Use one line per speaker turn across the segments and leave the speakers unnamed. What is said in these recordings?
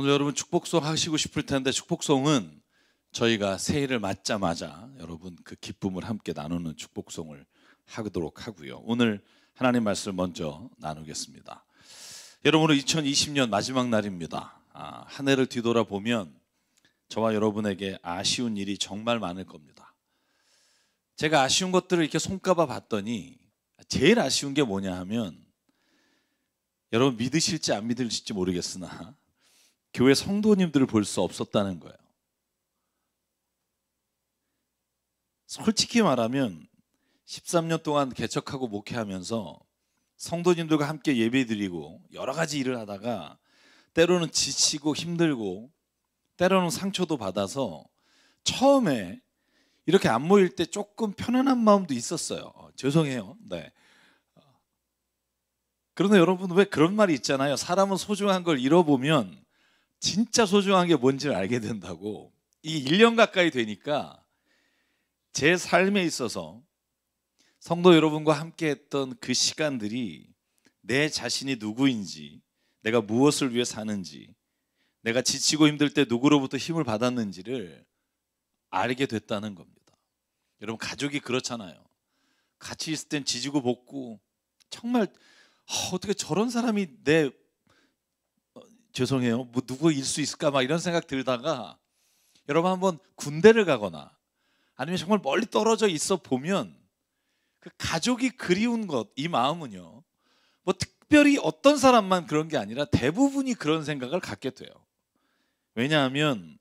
오늘 여러분 축복송 하시고 싶을 텐데, 축복송은 저희가 새해를 맞자마자 여러분 그 기쁨을 함께 나누는 축복송을 하도록 하고요. 오늘 하나님 말씀을 먼저 나누겠습니다. 여러분, 오늘 2020년 마지막 날입니다. 한 해를 뒤돌아보면 저와 여러분에게 아쉬운 일이 정말 많을 겁니다. 제가 아쉬운 것들을 이렇게 손꼽아 봤더니 제일 아쉬운 게 뭐냐 하면, 여러분 믿으실지 안 믿으실지 모르겠으나 교회 성도님들을 볼 수 없었다는 거예요. 솔직히 말하면 13년 동안 개척하고 목회하면서 성도님들과 함께 예배드리고 여러 가지 일을 하다가 때로는 지치고 힘들고 때로는 상처도 받아서 처음에 이렇게 안 모일 때 조금 편안한 마음도 있었어요. 죄송해요. 네. 그런데 여러분, 왜 그런 말이 있잖아요. 사람은 소중한 걸 잃어보면 진짜 소중한 게 뭔지를 알게 된다고. 이 1년 가까이 되니까 제 삶에 있어서 성도 여러분과 함께 했던 그 시간들이 내 자신이 누구인지, 내가 무엇을 위해 사는지, 내가 지치고 힘들 때 누구로부터 힘을 받았는지를 알게 됐다는 겁니다. 여러분, 가족이 그렇잖아요. 같이 있을 땐 지지고 볶고 정말 어떻게 저런 사람이 죄송해요, 뭐 누구일 수 있을까 막 이런 생각 들다가 여러분 한번 군대를 가거나 아니면 정말 멀리 떨어져 있어 보면 그 가족이 그리운 것, 이 마음은요, 뭐 특별히 어떤 사람만 그런 게 아니라 대부분이 그런 생각을 갖게 돼요. 왜냐하면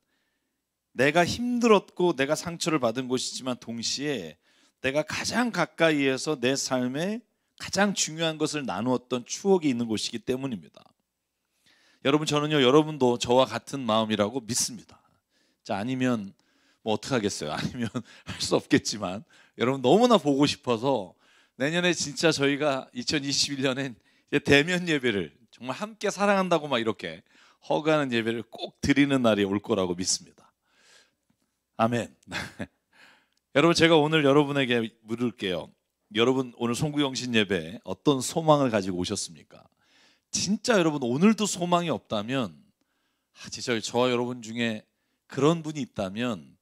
내가 힘들었고 내가 상처를 받은 곳이지만 동시에 내가 가장 가까이에서 내 삶에 가장 중요한 것을 나누었던 추억이 있는 곳이기 때문입니다. 여러분, 저는요, 여러분도 저와 같은 마음이라고 믿습니다. 자, 아니면 뭐 어떡하겠어요. 아니면 할 수 없겠지만 여러분 너무나 보고 싶어서 내년에 진짜 저희가 2021년엔 대면 예배를 정말 함께 사랑한다고 막 이렇게 허가하는 예배를 꼭 드리는 날이 올 거라고 믿습니다. 아멘. 여러분, 제가 오늘 여러분에게 물을게요. 여러분, 오늘 송구영신 예배에 어떤 소망을 가지고 오셨습니까? 진짜 여러분 오늘도 소망이 없다면, 진짜 저와 여러분 중에 그런 분이 있다면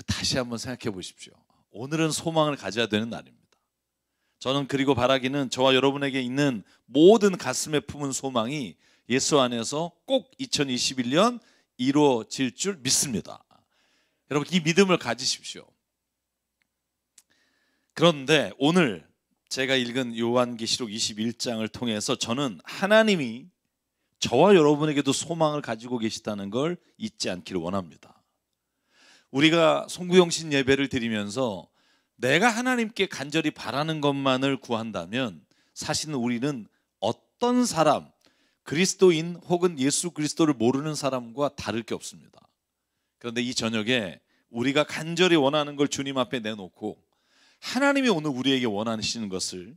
다시 한번 생각해 보십시오. 오늘은 소망을 가져야 되는 날입니다. 저는 그리고 바라기는 저와 여러분에게 있는 모든 가슴에 품은 소망이 예수 안에서 꼭 2021년 이루어질 줄 믿습니다. 여러분, 이 믿음을 가지십시오. 그런데 오늘 제가 읽은 요한계시록 21장을 통해서 저는 하나님이 저와 여러분에게도 소망을 가지고 계시다는 걸 잊지 않기를 원합니다. 우리가 송구영신 예배를 드리면서 내가 하나님께 간절히 바라는 것만을 구한다면 사실은 우리는 어떤 사람, 그리스도인 혹은 예수 그리스도를 모르는 사람과 다를 게 없습니다. 그런데 이 저녁에 우리가 간절히 원하는 걸 주님 앞에 내놓고 하나님이 오늘 우리에게 원하시는 것을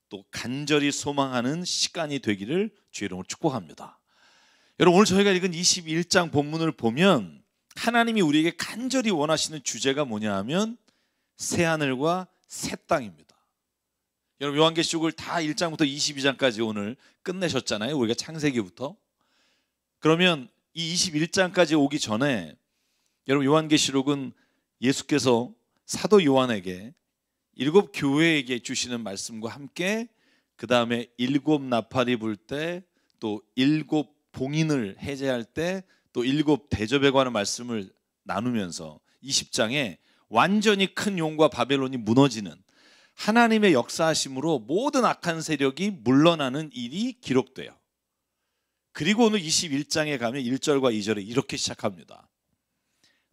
또 간절히 소망하는 시간이 되기를 주의 이름으로 축복합니다. 여러분, 오늘 저희가 읽은 21장 본문을 보면 하나님이 우리에게 간절히 원하시는 주제가 뭐냐 하면 새하늘과 새 땅입니다. 여러분, 요한계시록을 다 1장부터 22장까지 오늘 끝내셨잖아요. 우리가 창세기부터. 그러면 이 21장까지 오기 전에 여러분, 요한계시록은 예수께서 사도 요한에게 7 교회에게 주시는 말씀과 함께 그 다음에 7 나팔이 불 때, 또 7 봉인을 해제할 때, 또 7 대접에 관한 말씀을 나누면서 20장에 완전히 큰 용과 바벨론이 무너지는 하나님의 역사하심으로 모든 악한 세력이 물러나는 일이 기록돼요. 그리고 오늘 21장에 가면 1절과 2절에 이렇게 시작합니다.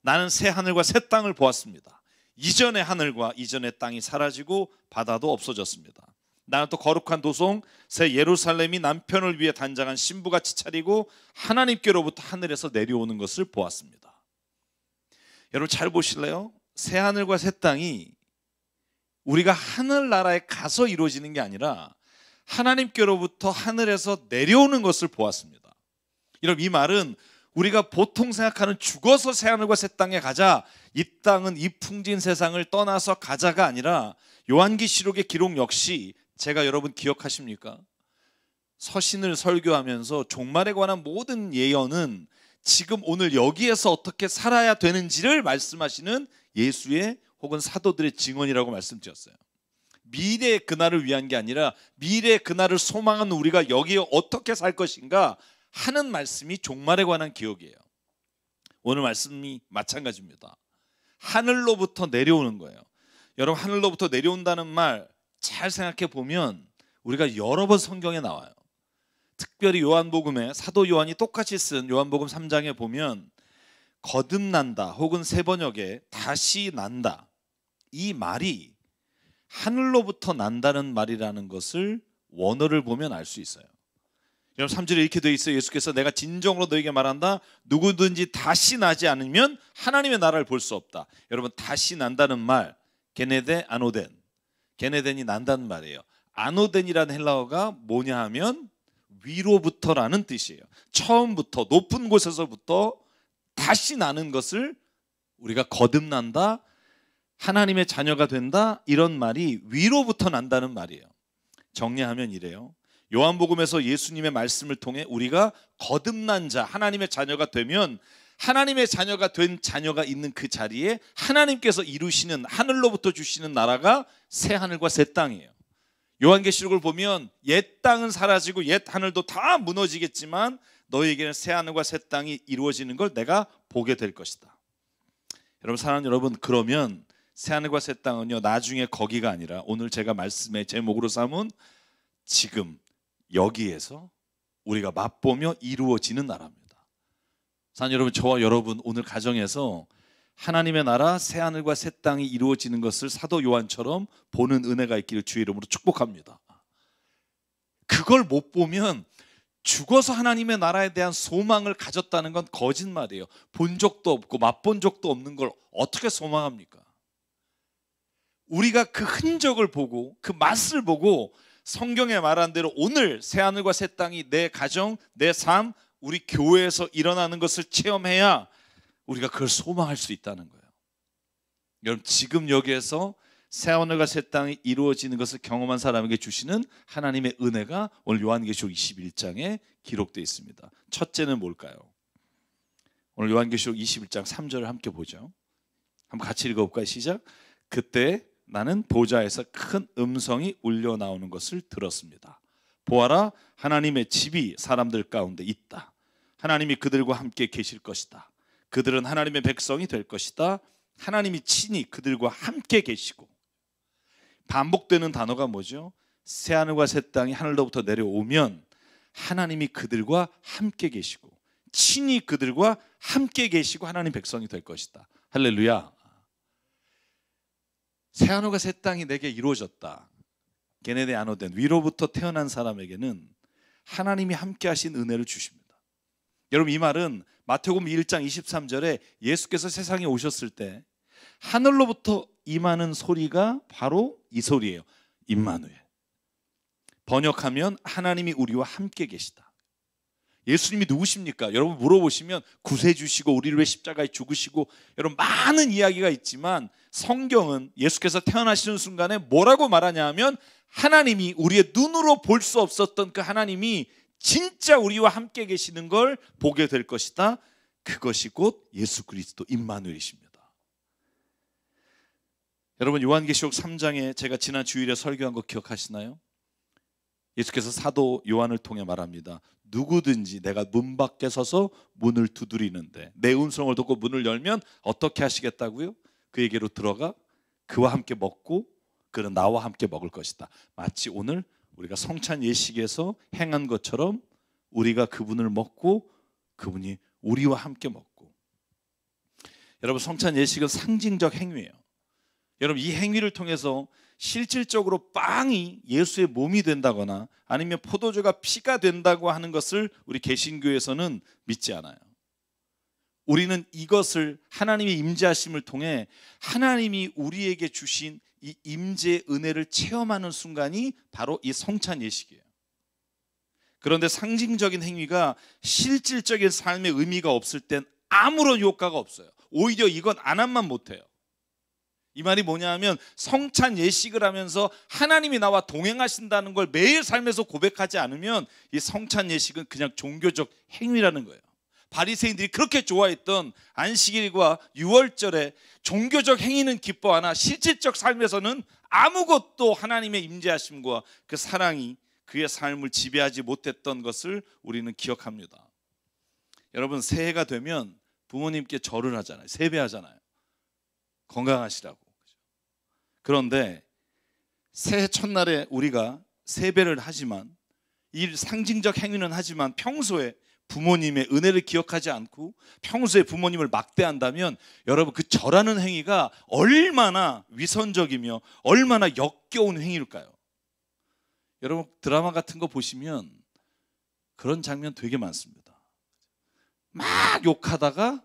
나는 새 하늘과 새 땅을 보았습니다. 이전의 하늘과 이전의 땅이 사라지고 바다도 없어졌습니다. 나는 또 거룩한 도성 새 예루살렘이 남편을 위해 단장한 신부같이 차리고 하나님께로부터 하늘에서 내려오는 것을 보았습니다. 여러분, 잘 보실래요? 새 하늘과 새 땅이 우리가 하늘나라에 가서 이루어지는 게 아니라 하나님께로부터 하늘에서 내려오는 것을 보았습니다. 여러분, 이 말은 우리가 보통 생각하는 죽어서 새하늘과 새 땅에 가자, 이 땅은 이 풍진 세상을 떠나서 가자가 아니라 요한계시록의 기록 역시 제가 여러분 기억하십니까? 서신을 설교하면서 종말에 관한 모든 예언은 지금 오늘 여기에서 어떻게 살아야 되는지를 말씀하시는 예수의 혹은 사도들의 증언이라고 말씀드렸어요. 미래의 그날을 위한 게 아니라 미래의 그날을 소망하는 우리가 여기에 어떻게 살 것인가 하는 말씀이 종말에 관한 기억이에요. 오늘 말씀이 마찬가지입니다. 하늘로부터 내려오는 거예요. 여러분, 하늘로부터 내려온다는 말 잘 생각해 보면 우리가 여러 번 성경에 나와요. 특별히 요한복음에 사도 요한이 똑같이 쓴 요한복음 3장에 보면 거듭난다 혹은 세 번역에 다시 난다, 이 말이 하늘로부터 난다는 말이라는 것을 원어를 보면 알 수 있어요. 여러분, 3절에 이렇게 되어 있어요. 예수께서 내가 진정으로 너에게 말한다, 누구든지 다시 나지 않으면 하나님의 나라를 볼 수 없다. 여러분, 다시 난다는 말 게네데 아노덴, 게네덴이 난다는 말이에요. 아노덴이라는 헬라어가 뭐냐 하면 위로부터라는 뜻이에요. 처음부터 높은 곳에서부터 다시 나는 것을 우리가 거듭난다, 하나님의 자녀가 된다, 이런 말이 위로부터 난다는 말이에요. 정리하면 이래요. 요한복음에서 예수님의 말씀을 통해 우리가 거듭난 자, 하나님의 자녀가 되면 하나님의 자녀가 된 자녀가 있는 그 자리에 하나님께서 이루시는, 하늘로부터 주시는 나라가 새 하늘과 새 땅이에요. 요한계시록을 보면 옛 땅은 사라지고 옛 하늘도 다 무너지겠지만 너희에게는 새 하늘과 새 땅이 이루어지는 걸 내가 보게 될 것이다. 여러분, 사랑하는 여러분, 그러면 새 하늘과 새 땅은요, 나중에 거기가 아니라 오늘 제가 말씀의 제목으로 삼은 지금 여기에서 우리가 맛보며 이루어지는 나라입니다. 사랑하는 여러분, 저와 여러분 오늘 가정에서 하나님의 나라 새 하늘과 새 땅이 이루어지는 것을 사도 요한처럼 보는 은혜가 있기를 주의 이름으로 축복합니다. 그걸 못 보면 죽어서 하나님의 나라에 대한 소망을 가졌다는 건 거짓말이에요. 본 적도 없고 맛본 적도 없는 걸 어떻게 소망합니까? 우리가 그 흔적을 보고 그 맛을 보고 성경에 말한 대로 오늘 새 하늘과 새 땅이 내 가정, 내 삶, 우리 교회에서 일어나는 것을 체험해야 우리가 그걸 소망할 수 있다는 거예요. 여러분, 지금 여기에서 새 하늘과 새 땅이 이루어지는 것을 경험한 사람에게 주시는 하나님의 은혜가 오늘 요한계시록 21장에 기록되어 있습니다. 첫째는 뭘까요? 오늘 요한계시록 21장 3절을 함께 보죠. 한번 같이 읽어볼까요? 시작. 그때 나는 보좌에서 큰 음성이 울려 나오는 것을 들었습니다. 보아라, 하나님의 집이 사람들 가운데 있다. 하나님이 그들과 함께 계실 것이다. 그들은 하나님의 백성이 될 것이다. 하나님이 친히 그들과 함께 계시고. 반복되는 단어가 뭐죠? 새 하늘과 새 땅이 하늘로부터 내려오면 하나님이 그들과 함께 계시고 친히 그들과 함께 계시고 하나님 백성이 될 것이다. 할렐루야. 새 하늘과 새 땅이 내게 이루어졌다. 게네데 아노덴, 위로부터 태어난 사람에게는 하나님이 함께 하신 은혜를 주십니다. 여러분, 이 말은 마태복음 1장 23절에 예수께서 세상에 오셨을 때 하늘로부터 임하는 소리가 바로 이 소리예요. 임마누엘. 번역하면 하나님이 우리와 함께 계시다. 예수님이 누구십니까? 여러분 물어보시면 구세주시고 우리를 위해 십자가에 죽으시고, 여러분 많은 이야기가 있지만 성경은 예수께서 태어나시는 순간에 뭐라고 말하냐 하면 하나님이 우리의 눈으로 볼 수 없었던 그 하나님이 진짜 우리와 함께 계시는 걸 보게 될 것이다. 그것이 곧 예수 그리스도 임마누엘이십니다. 여러분, 요한계시록 3장에 제가 지난 주일에 설교한 거 기억하시나요? 예수께서 사도 요한을 통해 말합니다. 누구든지 내가 문 밖에 서서 문을 두드리는데 내 음성을 듣고 문을 열면 어떻게 하시겠다고요? 그에게로 들어가 그와 함께 먹고 그는 나와 함께 먹을 것이다. 마치 오늘 우리가 성찬 예식에서 행한 것처럼 우리가 그분을 먹고 그분이 우리와 함께 먹고. 여러분, 성찬 예식은 상징적 행위예요. 여러분, 이 행위를 통해서 실질적으로 빵이 예수의 몸이 된다거나 아니면 포도주가 피가 된다고 하는 것을 우리 개신교에서는 믿지 않아요. 우리는 이것을 하나님의 임재하심을 통해 하나님이 우리에게 주신 이 임재의 은혜를 체험하는 순간이 바로 이 성찬 예식이에요. 그런데 상징적인 행위가 실질적인 삶의 의미가 없을 땐 아무런 효과가 없어요. 오히려 이건 안 하면 못해요. 이 말이 뭐냐 하면 성찬 예식을 하면서 하나님이 나와 동행하신다는 걸 매일 삶에서 고백하지 않으면 이 성찬 예식은 그냥 종교적 행위라는 거예요. 바리새인들이 그렇게 좋아했던 안식일과 유월절에 종교적 행위는 기뻐하나 실질적 삶에서는 아무것도 하나님의 임재하심과 그 사랑이 그의 삶을 지배하지 못했던 것을 우리는 기억합니다. 여러분, 새해가 되면 부모님께 절을 하잖아요. 세배하잖아요. 건강하시라고. 그런데 새해 첫날에 우리가 세배를 하지만, 이 상징적 행위는 하지만 평소에 부모님의 은혜를 기억하지 않고 평소에 부모님을 막대한다면 여러분, 그 절하는 행위가 얼마나 위선적이며 얼마나 역겨운 행위일까요? 여러분, 드라마 같은 거 보시면 그런 장면 되게 많습니다. 막 욕하다가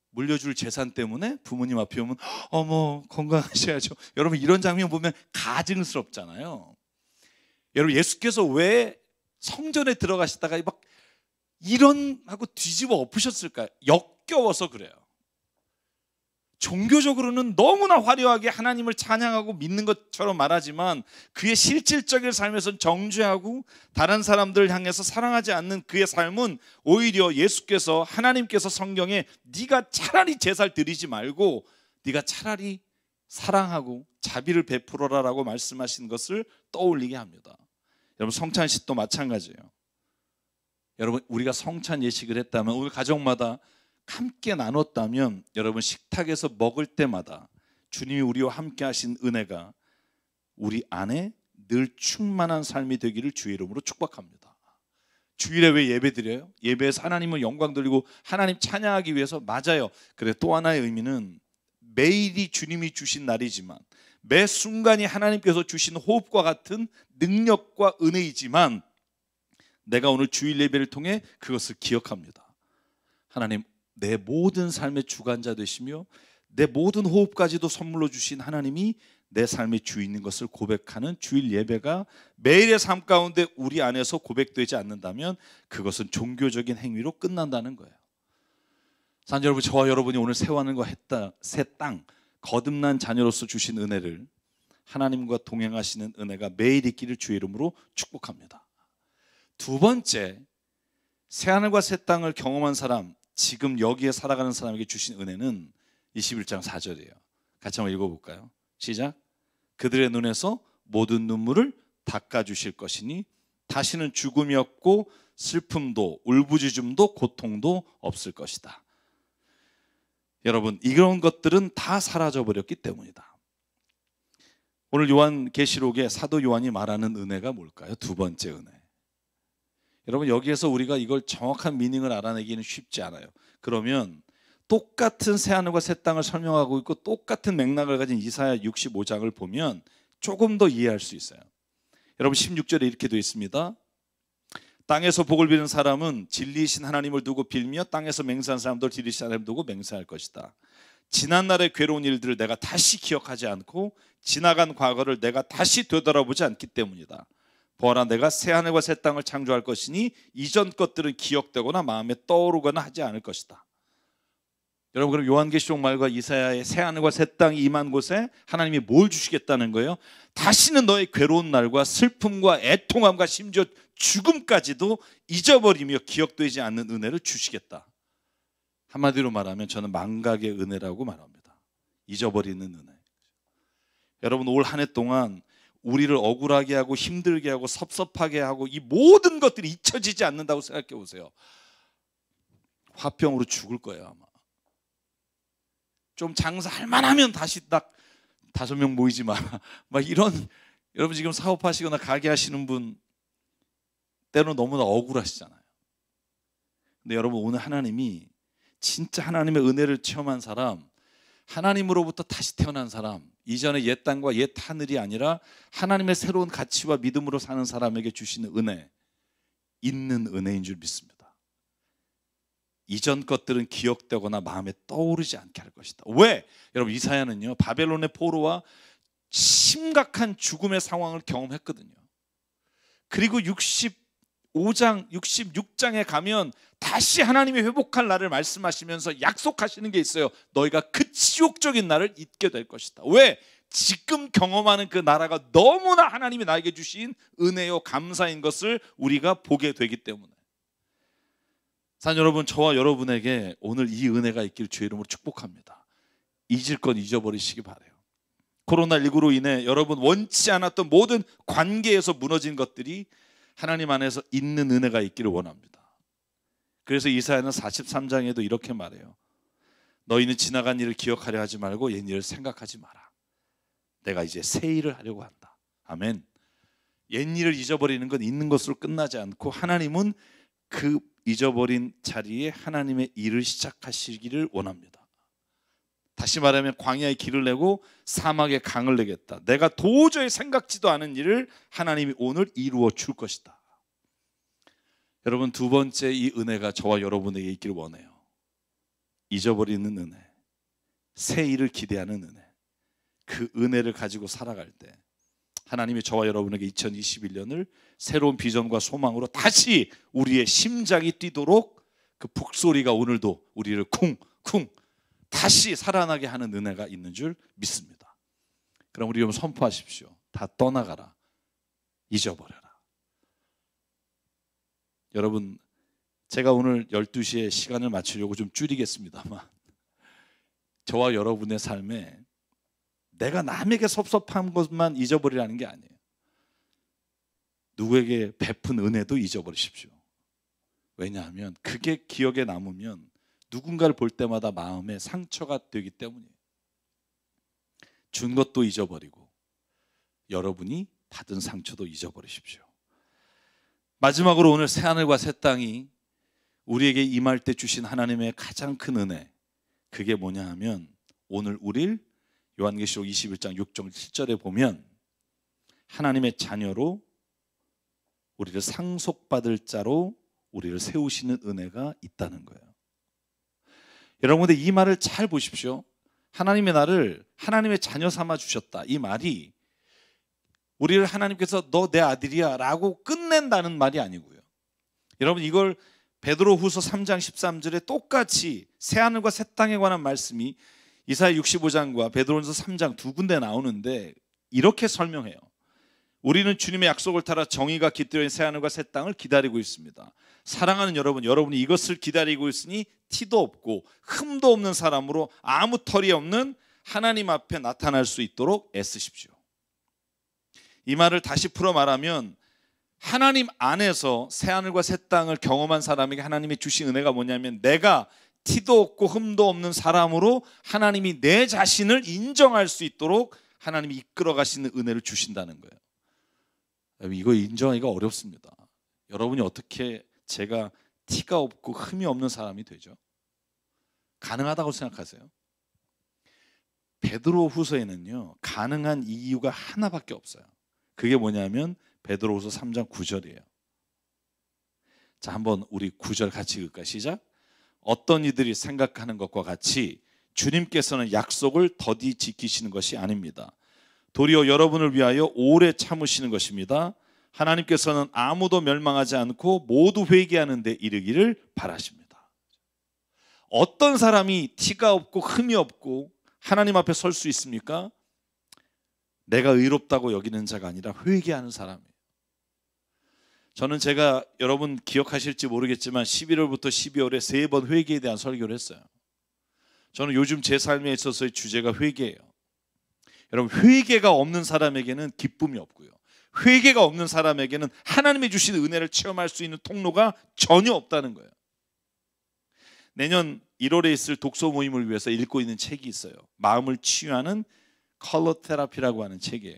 물려줄 재산 때문에 부모님 앞에 오면 어머 건강하셔야죠. 여러분, 이런 장면 보면 가증스럽잖아요. 여러분, 예수께서 왜 성전에 들어가시다가 막 이런 하고 뒤집어 엎으셨을까요? 역겨워서 그래요. 종교적으로는 너무나 화려하게 하나님을 찬양하고 믿는 것처럼 말하지만 그의 실질적인 삶에서는 정죄하고 다른 사람들을 향해서 사랑하지 않는 그의 삶은 오히려 예수께서, 하나님께서 성경에 네가 차라리 제사를 드리지 말고 네가 차라리 사랑하고 자비를 베풀어라라고 말씀하신 것을 떠올리게 합니다. 여러분, 성찬식도 마찬가지예요. 여러분, 우리가 성찬 예식을 했다면, 오늘 가정마다 함께 나눴다면, 여러분 식탁에서 먹을 때마다 주님이 우리와 함께 하신 은혜가 우리 안에 늘 충만한 삶이 되기를 주의 이름으로 축복합니다. 주일에 왜 예배 드려요? 예배에서 하나님을 영광 돌리고 하나님 찬양하기 위해서. 맞아요. 그래, 또 하나의 의미는 매일이 주님이 주신 날이지만, 매 순간이 하나님께서 주신 호흡과 같은 능력과 은혜이지만, 내가 오늘 주일 예배를 통해 그것을 기억합니다. 하나님, 내 모든 삶의 주관자 되시며 내 모든 호흡까지도 선물로 주신 하나님이 내 삶의 주인인 것을 고백하는 주일 예배가 매일의 삶 가운데 우리 안에서 고백되지 않는다면 그것은 종교적인 행위로 끝난다는 거예요. 산 여러분, 저와 여러분이 오늘 세워하는 새 땅, 거듭난 자녀로서 주신 은혜를, 하나님과 동행하시는 은혜가 매일 있기를 주의 이름으로 축복합니다. 두 번째, 새하늘과 새 땅을 경험한 사람, 지금 여기에 살아가는 사람에게 주신 은혜는 21장 4절이에요. 같이 한번 읽어볼까요? 시작. 그들의 눈에서 모든 눈물을 닦아주실 것이니 다시는 죽음이 없고 슬픔도 울부짖음도 고통도 없을 것이다. 여러분, 이런 것들은 다 사라져버렸기 때문이다. 오늘 요한계시록에 사도 요한이 말하는 은혜가 뭘까요? 두 번째 은혜. 여러분, 여기에서 우리가 이걸 정확한 미닝을 알아내기는 쉽지 않아요. 그러면 똑같은 새하늘과 새 땅을 설명하고 있고 똑같은 맥락을 가진 이사야 65장을 보면 조금 더 이해할 수 있어요. 여러분, 16절에 이렇게 되어 있습니다. 땅에서 복을 비는 사람은 진리이신 하나님을 두고 빌며 땅에서 맹세한 사람도 진리이신 하나님을 두고 맹세할 것이다. 지난날의 괴로운 일들을 내가 다시 기억하지 않고 지나간 과거를 내가 다시 되돌아보지 않기 때문이다. 보아라, 내가 새하늘과 새 땅을 창조할 것이니 이전 것들은 기억되거나 마음에 떠오르거나 하지 않을 것이다. 여러분, 그럼 요한계시록 말과 이사야의 새하늘과 새 땅이 임한 곳에 하나님이 뭘 주시겠다는 거예요? 다시는 너의 괴로운 날과 슬픔과 애통함과 심지어 죽음까지도 잊어버리며 기억되지 않는 은혜를 주시겠다. 한마디로 말하면 저는 망각의 은혜라고 말합니다. 잊어버리는 은혜. 여러분, 올 한 해 동안 우리를 억울하게 하고 힘들게 하고 섭섭하게 하고 이 모든 것들이 잊혀지지 않는다고 생각해 보세요. 화병으로 죽을 거예요, 아마. 좀 장사할 만하면 다시 딱 5명 모이지 마. 막 이런, 여러분 지금 사업하시거나 가게 하시는 분 때로는 너무나 억울하시잖아요. 근데 여러분, 오늘 하나님이 진짜 하나님의 은혜를 체험한 사람, 하나님으로부터 다시 태어난 사람, 이전의 옛 땅과 옛 하늘이 아니라 하나님의 새로운 가치와 믿음으로 사는 사람에게 주시는 은혜, 있는 은혜인 줄 믿습니다. 이전 것들은 기억되거나 마음에 떠오르지 않게 할 것이다. 왜? 여러분, 이사야는요, 바벨론의 포로와 심각한 죽음의 상황을 경험했거든요. 그리고 65장, 66장에 가면 다시 하나님이 회복할 날을 말씀하시면서 약속하시는 게 있어요. 너희가 그 지옥적인 날을 잊게 될 것이다. 왜? 지금 경험하는 그 나라가 너무나 하나님이 나에게 주신 은혜요 감사인 것을 우리가 보게 되기 때문에. 사랑하는 여러분, 저와 여러분에게 오늘 이 은혜가 있기를 주의 이름으로 축복합니다. 잊을 건 잊어버리시기 바라요. 코로나19로 인해 여러분 원치 않았던 모든 관계에서 무너진 것들이 하나님 안에서 있는 은혜가 있기를 원합니다. 그래서 이사야는 43장에도 이렇게 말해요. 너희는 지나간 일을 기억하려 하지 말고 옛 일을 생각하지 마라. 내가 이제 새 일을 하려고 한다. 아멘. 옛 일을 잊어버리는 건 있는 것으로 끝나지 않고 하나님은 그 잊어버린 자리에 하나님의 일을 시작하시기를 원합니다. 다시 말하면 광야에 길을 내고 사막에 강을 내겠다. 내가 도저히 생각지도 않은 일을 하나님이 오늘 이루어 줄 것이다. 여러분, 두 번째 이 은혜가 저와 여러분에게 있기를 원해요. 잊어버리는 은혜, 새 일을 기대하는 은혜. 그 은혜를 가지고 살아갈 때 하나님이 저와 여러분에게 2021년을 새로운 비전과 소망으로 다시 우리의 심장이 뛰도록 그 북소리가 오늘도 우리를 쿵쿵 다시 살아나게 하는 은혜가 있는 줄 믿습니다. 그럼 우리 좀 선포하십시오. 다 떠나가라. 잊어버려라. 여러분, 제가 오늘 12시에 시간을 맞추려고 좀 줄이겠습니다만 저와 여러분의 삶에 내가 남에게 섭섭한 것만 잊어버리라는 게 아니에요. 누구에게 베푼 은혜도 잊어버리십시오. 왜냐하면 그게 기억에 남으면 누군가를 볼 때마다 마음에 상처가 되기 때문이에요. 준 것도 잊어버리고 여러분이 받은 상처도 잊어버리십시오. 마지막으로 오늘 새하늘과 새 땅이 우리에게 임할 때 주신 하나님의 가장 큰 은혜, 그게 뭐냐 하면 오늘 우릴 요한계시록 21장 6절 7절에 보면 하나님의 자녀로 우리를 상속받을 자로 우리를 세우시는 은혜가 있다는 거예요. 여러분, 근데 이 말을 잘 보십시오. 하나님의 나를 하나님의 자녀 삼아 주셨다. 이 말이 우리를 하나님께서 너 내 아들이야 라고 끝낸다는 말이 아니고요. 여러분, 이걸 베드로후서 3장 13절에 똑같이 새하늘과 새 땅에 관한 말씀이 이사야 65장과 베드로전서 3장 두 군데 나오는데 이렇게 설명해요. 우리는 주님의 약속을 따라 정의가 깃들어있는 새하늘과 새 땅을 기다리고 있습니다. 사랑하는 여러분, 여러분이 이것을 기다리고 있으니 티도 없고 흠도 없는 사람으로 아무 털이 없는 하나님 앞에 나타날 수 있도록 애쓰십시오. 이 말을 다시 풀어 말하면 하나님 안에서 새하늘과 새 땅을 경험한 사람에게 하나님이 주신 은혜가 뭐냐면 내가 티도 없고 흠도 없는 사람으로 하나님이 내 자신을 인정할 수 있도록 하나님이 이끌어 가시는 은혜를 주신다는 거예요. 이거 인정하기가 어렵습니다. 여러분이 어떻게 제가 티가 없고 흠이 없는 사람이 되죠? 가능하다고 생각하세요? 베드로후서에는요 가능한 이유가 하나밖에 없어요. 그게 뭐냐면 베드로후서 3장 9절이에요. 자, 한번 우리 9절 같이 읽을까요? 시작. 어떤 이들이 생각하는 것과 같이 주님께서는 약속을 더디 지키시는 것이 아닙니다. 도리어 여러분을 위하여 오래 참으시는 것입니다. 하나님께서는 아무도 멸망하지 않고 모두 회개하는 데 이르기를 바라십니다. 어떤 사람이 티가 없고 흠이 없고 하나님 앞에 설 수 있습니까? 내가 의롭다고 여기는 자가 아니라 회개하는 사람이에요. 저는 제가 여러분 기억하실지 모르겠지만 11월부터 12월에 3번 회개에 대한 설교를 했어요. 저는 요즘 제 삶에 있어서의 주제가 회개예요. 여러분, 회개가 없는 사람에게는 기쁨이 없고요, 회개가 없는 사람에게는 하나님이 주신 은혜를 체험할 수 있는 통로가 전혀 없다는 거예요. 내년 1월에 있을 독서 모임을 위해서 읽고 있는 책이 있어요. 마음을 치유하는 컬러 테라피라고 하는 책이에요.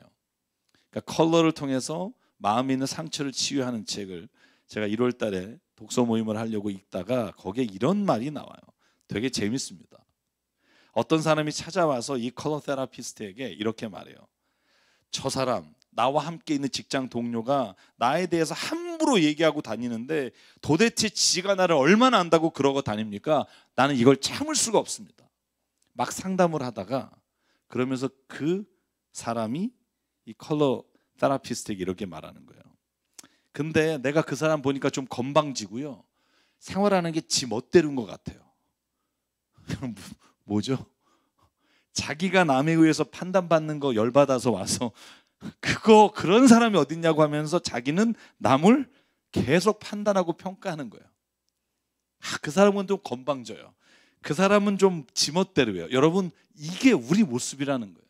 그러니까 컬러를 통해서 마음에 있는 상처를 치유하는 책을 제가 1월 달에 독서 모임을 하려고 읽다가 거기에 이런 말이 나와요. 되게 재밌습니다. 어떤 사람이 찾아와서 이 컬러 테라피스트에게 이렇게 말해요. 저 사람, 나와 함께 있는 직장 동료가 나에 대해서 함부로 얘기하고 다니는데 도대체 지가 나를 얼마나 안다고 그러고 다닙니까? 나는 이걸 참을 수가 없습니다. 막 상담을 하다가 그러면서 그 사람이 이 컬러 테라피스트에게 이렇게 말하는 거예요. 근데 내가 그 사람 보니까 좀 건방지고요, 생활하는 게 지 멋대로인 것 같아요. 뭐죠? 자기가 남에 의해서 판단받는 거 열받아서 와서 그런 사람이 어딨냐고 하면서 자기는 남을 계속 판단하고 평가하는 거예요. 그 사람은 좀 건방져요. 그 사람은 좀 지멋대로예요. 여러분, 이게 우리 모습이라는 거예요.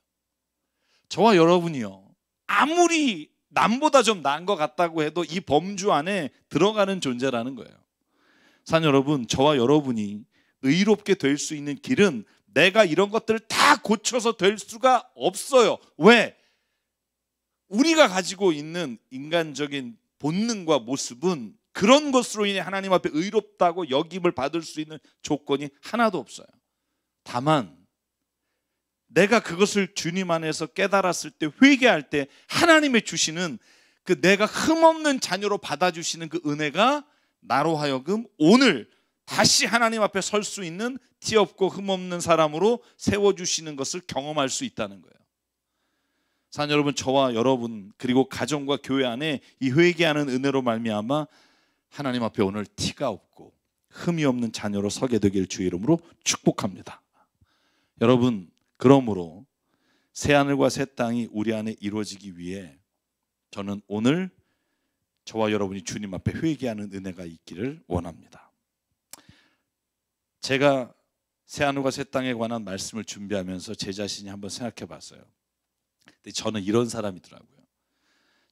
저와 여러분이요, 아무리 남보다 좀 나은 것 같다고 해도 이 범주 안에 들어가는 존재라는 거예요. 사는 여러분, 저와 여러분이 의롭게 될 수 있는 길은 내가 이런 것들을 다 고쳐서 될 수가 없어요. 왜? 우리가 가지고 있는 인간적인 본능과 모습은 그런 것으로 인해 하나님 앞에 의롭다고 여김을 받을 수 있는 조건이 하나도 없어요. 다만 내가 그것을 주님 안에서 깨달았을 때, 회개할 때 하나님의 주시는 그 내가 흠없는 자녀로 받아주시는 그 은혜가 나로 하여금 오늘 다시 하나님 앞에 설 수 있는 티 없고 흠없는 사람으로 세워주시는 것을 경험할 수 있다는 거예요. 사는 여러분, 저와 여러분 그리고 가정과 교회 안에 이 회개하는 은혜로 말미암아 하나님 앞에 오늘 티가 없고 흠이 없는 자녀로 서게 되길 주의 이름으로 축복합니다. 여러분, 그러므로 새하늘과 새 땅이 우리 안에 이루어지기 위해 저는 오늘 저와 여러분이 주님 앞에 회개하는 은혜가 있기를 원합니다. 제가 새하늘과 새 땅에 관한 말씀을 준비하면서 제 자신이 한번 생각해 봤어요. 근데 저는 이런 사람이더라고요.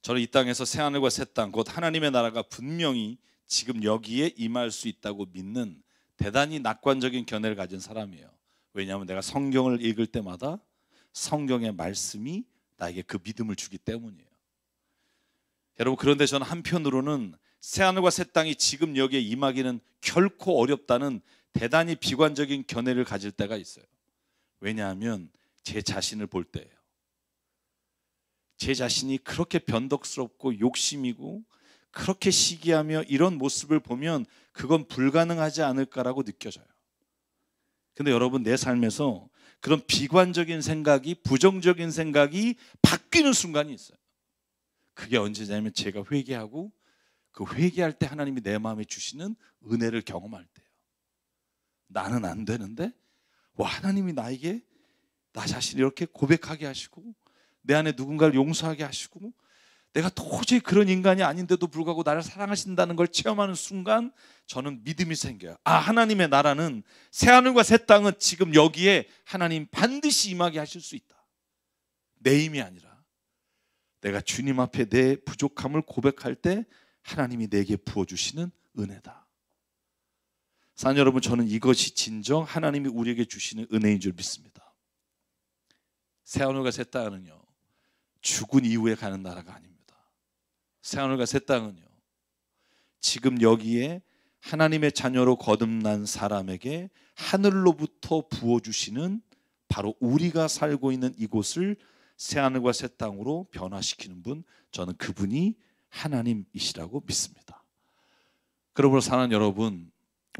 저는 이 땅에서 새하늘과 새 땅, 곧 하나님의 나라가 분명히 지금 여기에 임할 수 있다고 믿는 대단히 낙관적인 견해를 가진 사람이에요. 왜냐하면 내가 성경을 읽을 때마다 성경의 말씀이 나에게 그 믿음을 주기 때문이에요. 여러분, 그런데 저는 한편으로는 새하늘과 새 땅이 지금 여기에 임하기는 결코 어렵다는 대단히 비관적인 견해를 가질 때가 있어요. 왜냐하면 제 자신을 볼 때예요. 제 자신이 그렇게 변덕스럽고 욕심이고 그렇게 시기하며 이런 모습을 보면 그건 불가능하지 않을까라고 느껴져요. 근데 여러분, 내 삶에서 그런 비관적인 생각이, 부정적인 생각이 바뀌는 순간이 있어요. 그게 언제냐면 제가 회개하고 그 회개할 때 하나님이 내 마음에 주시는 은혜를 경험할 때예요. 나는 안 되는데 하나님이 나에게 나 자신을 이렇게 고백하게 하시고 내 안에 누군가를 용서하게 하시고 내가 도저히 그런 인간이 아닌데도 불구하고 나를 사랑하신다는 걸 체험하는 순간 저는 믿음이 생겨요. 하나님의 나라는 새하늘과 새 땅은 지금 여기에 하나님 반드시 임하게 하실 수 있다. 내 힘이 아니라 내가 주님 앞에 내 부족함을 고백할 때 하나님이 내게 부어주시는 은혜다. 사는 여러분, 저는 이것이 진정 하나님이 우리에게 주시는 은혜인 줄 믿습니다. 새하늘과 새 땅은요, 죽은 이후에 가는 나라가 아닙니다. 새하늘과 새 땅은요, 지금 여기에 하나님의 자녀로 거듭난 사람에게 하늘로부터 부어주시는, 바로 우리가 살고 있는 이곳을 새하늘과 새 땅으로 변화시키는 분, 저는 그분이 하나님이시라고 믿습니다. 그러므로 사는 여러분,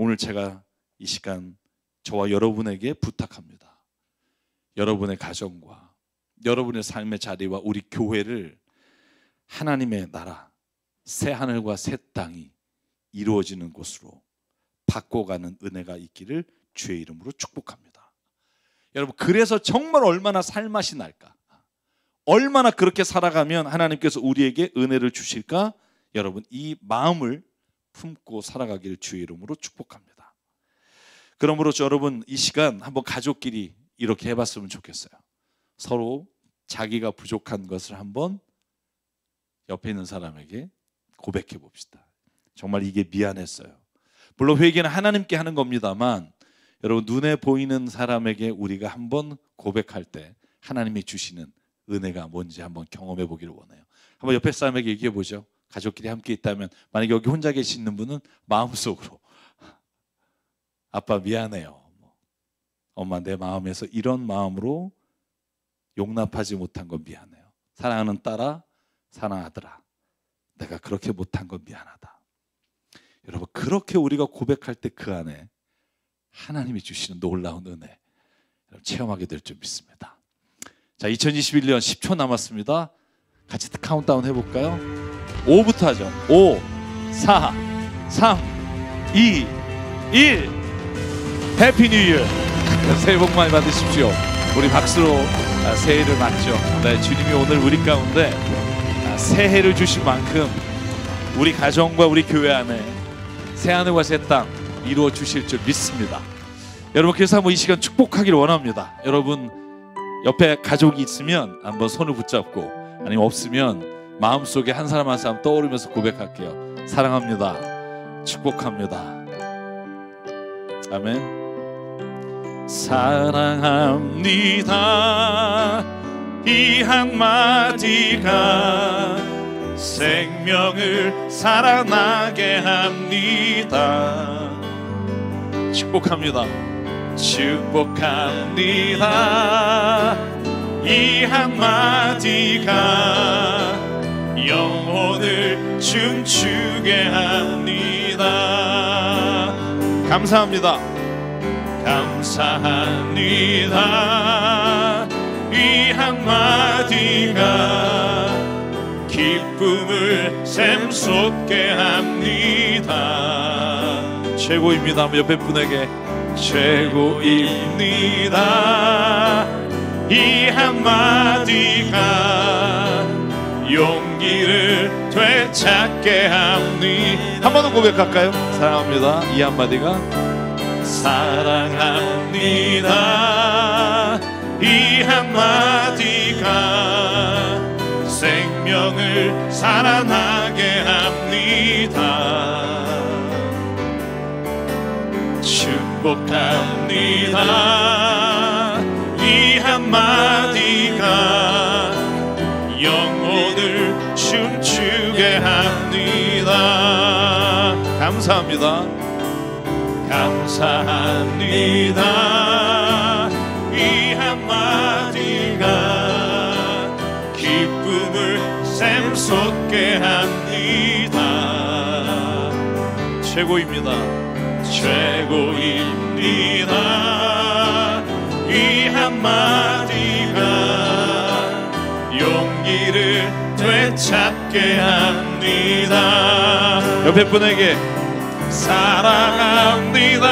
오늘 제가 이 시간 저와 여러분에게 부탁합니다. 여러분의 가정과 여러분의 삶의 자리와 우리 교회를 하나님의 나라, 새 하늘과 새 땅이 이루어지는 곳으로 바꿔가는 은혜가 있기를 주의 이름으로 축복합니다. 여러분, 그래서 정말 얼마나 살맛이 날까, 얼마나 그렇게 살아가면 하나님께서 우리에게 은혜를 주실까, 여러분, 이 마음을 품고 살아가기를 주의 이름으로 축복합니다. 그러므로 여러분, 이 시간 한번 가족끼리 이렇게 해봤으면 좋겠어요. 서로 자기가 부족한 것을 한번 옆에 있는 사람에게 고백해 봅시다. 정말 이게 미안했어요. 물론 회개는 하나님께 하는 겁니다만, 여러분, 눈에 보이는 사람에게 우리가 한번 고백할 때 하나님이 주시는 은혜가 뭔지 한번 경험해 보기를 원해요. 한번 옆에 사람에게 얘기해 보죠. 가족끼리 함께 있다면, 만약에 여기 혼자 계시는 분은 마음속으로 아빠 미안해요, 엄마 내 마음에서 이런 마음으로 용납하지 못한 건 미안해요. 사랑하는 딸아, 사랑하는 아들아, 내가 그렇게 못한 건 미안하다. 여러분, 그렇게 우리가 고백할 때 그 안에 하나님이 주시는 놀라운 은혜 체험하게 될 줄 믿습니다. 자, 2021년 10초 남았습니다. 같이 카운트다운 해볼까요? 5부터 하죠. 5, 4, 3, 2, 1. 해피 뉴 이어. 새해 복 많이 받으십시오. 우리 박수로 새해를 맞죠. 네, 주님이 오늘 우리 가운데 새해를 주신 만큼 우리 가정과 우리 교회 안에 새하늘과 새 땅 이루어 주실 줄 믿습니다. 여러분, 그래서 한번 이 시간 축복하기를 원합니다. 여러분 옆에 가족이 있으면 한번 손을 붙잡고, 아니면 없으면 마음속에 한 사람 한 사람 떠오르면서 고백할게요. 사랑합니다. 축복합니다. 아멘. 사랑합니다. 이 한마디가 생명을 살아나게 합니다. 축복합니다. 축복합니다. 이 한마디가 영혼을 춤추게 합니다. 감사합니다. 감사합니다. 이 한마디가 기쁨을 샘솟게 합니다. 최고입니다. 옆에 분에게 최고입니다. 이 한마디가 용기를 되찾게 합니다. 한 번 더 고백할까요? 사랑합니다. 이 한마디가 사랑합니다. 이 한마디가 생명을 살아나게 합니다. 축복합니다. 이 한마디가 영혼을 춤추게 합니다. 감사합니다. 감사합니다. 이 한마디가 기쁨을 샘솟게 합니다. 최고입니다. 최고입니다. 이 한마디가 용기를 되찾게 합니다. 옆에 분에게 사랑합니다.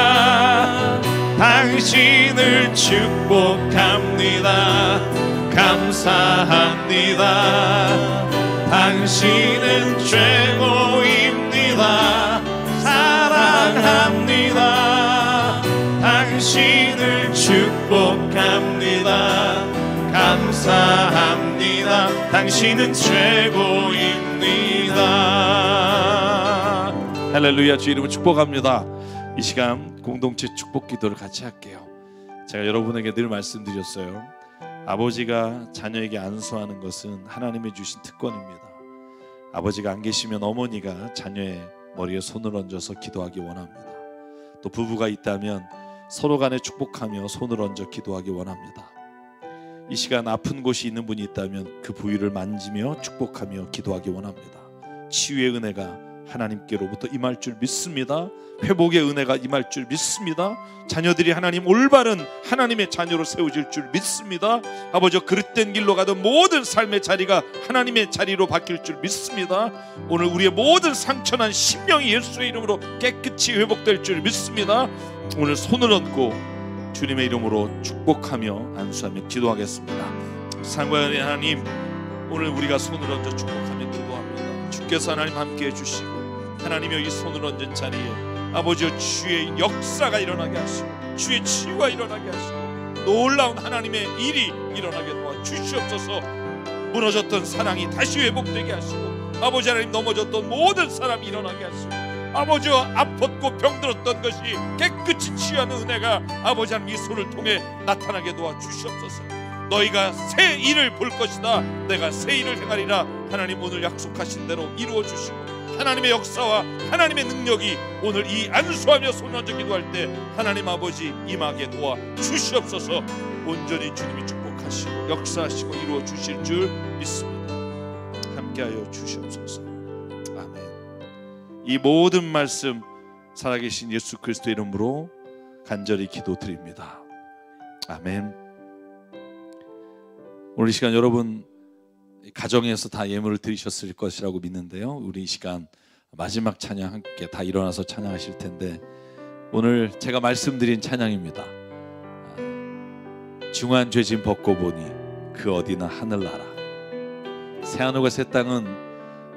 당신을 축복합니다. 감사합니다. 당신은 최고입니다. 사랑합니다. 당신을 축복합니다. 감사합니다. 당신은 최고입니다. 할렐루야. 주 이름으로 축복합니다. 이 시간 공동체 축복 기도를 같이 할게요. 제가 여러분에게 늘 말씀드렸어요. 아버지가 자녀에게 안수하는 것은 하나님이 주신 특권입니다. 아버지가 안 계시면 어머니가 자녀의 머리에 손을 얹어서 기도하기 원합니다. 또 부부가 있다면 서로 간에 축복하며 손을 얹어 기도하기 원합니다. 이 시간 아픈 곳이 있는 분이 있다면 그 부위를 만지며 축복하며 기도하기 원합니다. 치유의 은혜가 하나님께로부터 임할 줄 믿습니다. 회복의 은혜가 임할 줄 믿습니다. 자녀들이 하나님 올바른 하나님의 자녀로 세워질 줄 믿습니다. 아버지, 그릇된 길로 가던 모든 삶의 자리가 하나님의 자리로 바뀔 줄 믿습니다. 오늘 우리의 모든 상처난 심령이 예수의 이름으로 깨끗이 회복될 줄 믿습니다. 오늘 손을 얹고 주님의 이름으로 축복하며 안수하며 기도하겠습니다. 사랑하는 하나님, 오늘 우리가 손을 얹어 축복하며 기도합니다. 주께서 하나님 함께해 주시고 하나님의 이 손을 얹은 자리에 아버지여 주의 역사가 일어나게 하시고 주의 치유가 일어나게 하시고 놀라운 하나님의 일이 일어나게 도와주시옵소서. 무너졌던 사랑이 다시 회복되게 하시고 아버지 하나님, 넘어졌던 모든 사람이 일어나게 하시고 아버지와 아팠고 병들었던 것이 깨끗이 치유하는 은혜가 아버지 하나님 이 손을 통해 나타나게 도와주시옵소서. 너희가 새 일을 볼 것이다. 내가 새 일을 행하리라. 하나님 오늘 약속하신 대로 이루어 주시고 하나님의 역사와 하나님의 능력이 오늘 이 안수하며 손 얹어 기도할 때 하나님 아버지 임하게 도와 주시옵소서. 온전히 주님이 축복하시고 역사하시고 이루어 주실 줄 믿습니다. 함께하여 주시옵소서. 아멘. 이 모든 말씀 살아계신 예수 그리스도 이름으로 간절히 기도드립니다. 아멘. 오늘 이 시간 여러분 가정에서 다 예물을 드리셨을 것이라고 믿는데요. 우리 이 시간 마지막 찬양 함께 다 일어나서 찬양하실 텐데 오늘 제가 말씀드린 찬양입니다. 중한 죄짐 벗고 보니 그 어디나 하늘나라. 새하늘과 새 땅은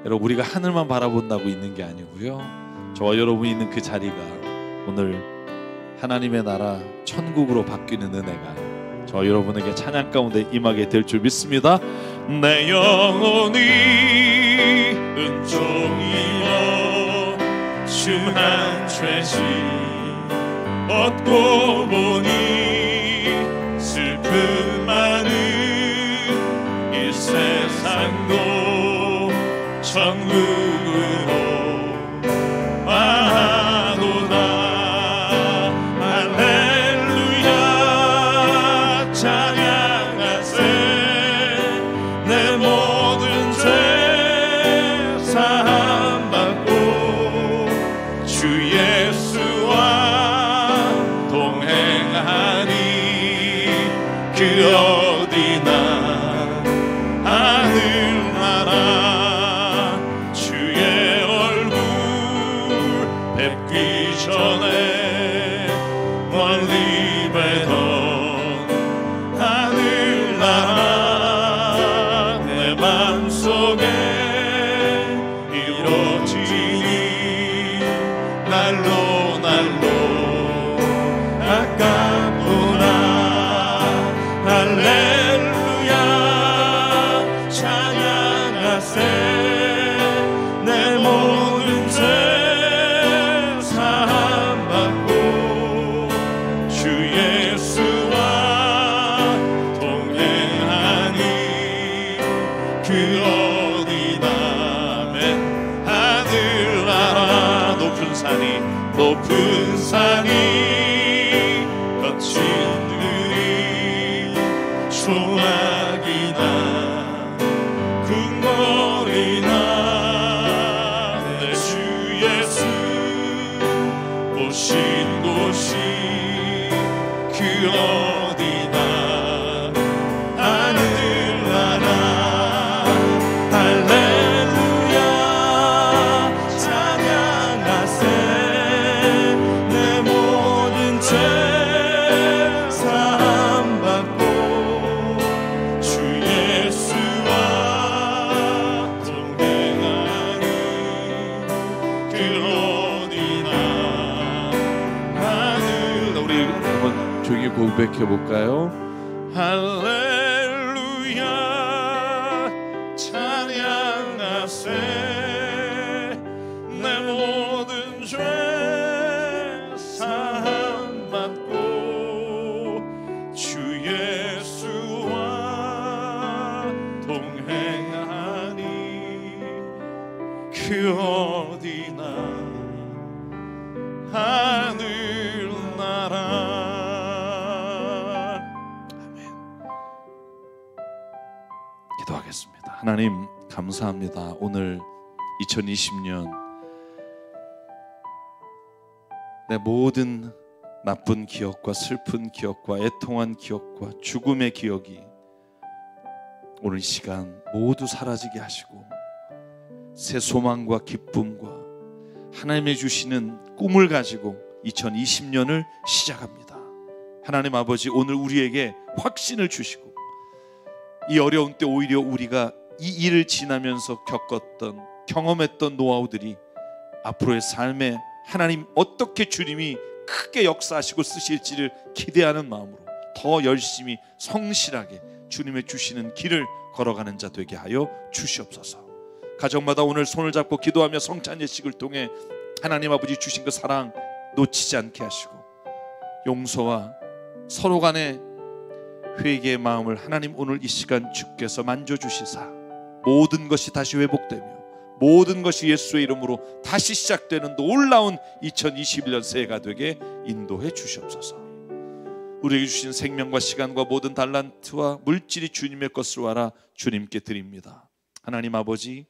여러분 우리가 하늘만 바라본다고 있는 게 아니고요. 저와 여러분이 있는 그 자리가 오늘 하나님의 나라 천국으로 바뀌는 은혜가 저 여러분에게 찬양 가운데 임하게 될 줄 믿습니다. 내 영혼이 은총입어 중한 죄지 얻고 보니 슬픔 많은 이 세상도 천국으로 와도다. 할렐루야 찬양하세. 내 모든 죄 사함받고 주 예수와 동행하니 그 어디나 하늘나라 주의 얼굴 뵙기 전에 멀리 뵈던 하늘나라 내 맘속에 이루어지니 날로 날로 가깝구나. 할렐루야 찬양하세. 내 모든 죄 사함받고 주 예수와 동행하니 그 어디나 맨 하늘나라 높은 산이 거친 들이 소나기나 궁궐이나 내 주 예수 오신 곳이 그 어디나 하늘나라. 할렐루야 찬양하세. 내 모든 죄 사함받고 주 예수와 동행하니 그 어디나 하늘. 우리 한번 조용히 고백해 볼까요? 할렐루야 찬양하세. 내 모든 죄 사함받고 주 예수와 동행하니 그 어디나 하늘나라. 아멘. 기도하겠습니다. 하나님 감사합니다. 오늘 2020년 내 모든 나쁜 기억과 슬픈 기억과 애통한 기억과 죽음의 기억이 오늘 이 시간 모두 사라지게 하시고 새 소망과 기쁨과 하나님의 주시는 꿈을 가지고 2020년을 시작합니다. 하나님 아버지, 오늘 우리에게 확신을 주시고 이 어려운 때 오히려 우리가 이 일을 지나면서 겪었던 경험했던 노하우들이 앞으로의 삶에 하나님 어떻게 주님이 크게 역사하시고 쓰실지를 기대하는 마음으로 더 열심히 성실하게 주님의 주시는 길을 걸어가는 자 되게 하여 주시옵소서. 가정마다 오늘 손을 잡고 기도하며 성찬 예식을 통해 하나님 아버지 주신 그 사랑 놓치지 않게 하시고 용서와 서로 간의 회개의 마음을 하나님 오늘 이 시간 주께서 만져주시사 모든 것이 다시 회복되며 모든 것이 예수의 이름으로 다시 시작되는 놀라운 2021년 새해가 되게 인도해 주시옵소서. 우리에게 주신 생명과 시간과 모든 달란트와 물질이 주님의 것으로 알아 주님께 드립니다. 하나님 아버지,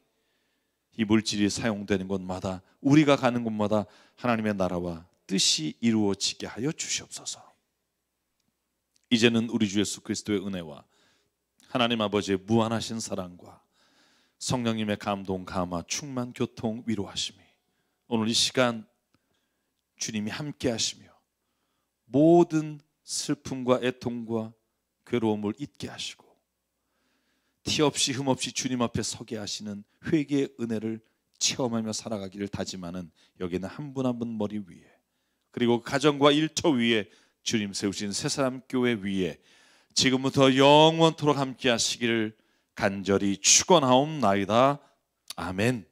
이 물질이 사용되는 곳마다 우리가 가는 곳마다 하나님의 나라와 뜻이 이루어지게 하여 주시옵소서. 이제는 우리 주 예수 그리스도의 은혜와 하나님 아버지의 무한하신 사랑과 성령님의 감동, 감화, 충만, 교통, 위로하심이 오늘 이 시간 주님이 함께 하시며 모든 슬픔과 애통과 괴로움을 잊게 하시고 티 없이 흠 없이 주님 앞에 서게 하시는 회개의 은혜를 체험하며 살아가기를 다짐하는 여기는 한 분 한 분 머리 위에 그리고 가정과 일터 위에 주님 세우신 새사람 교회 위에 지금부터 영원토록 함께 하시기를 간절히 축원하옵나이다. 아멘.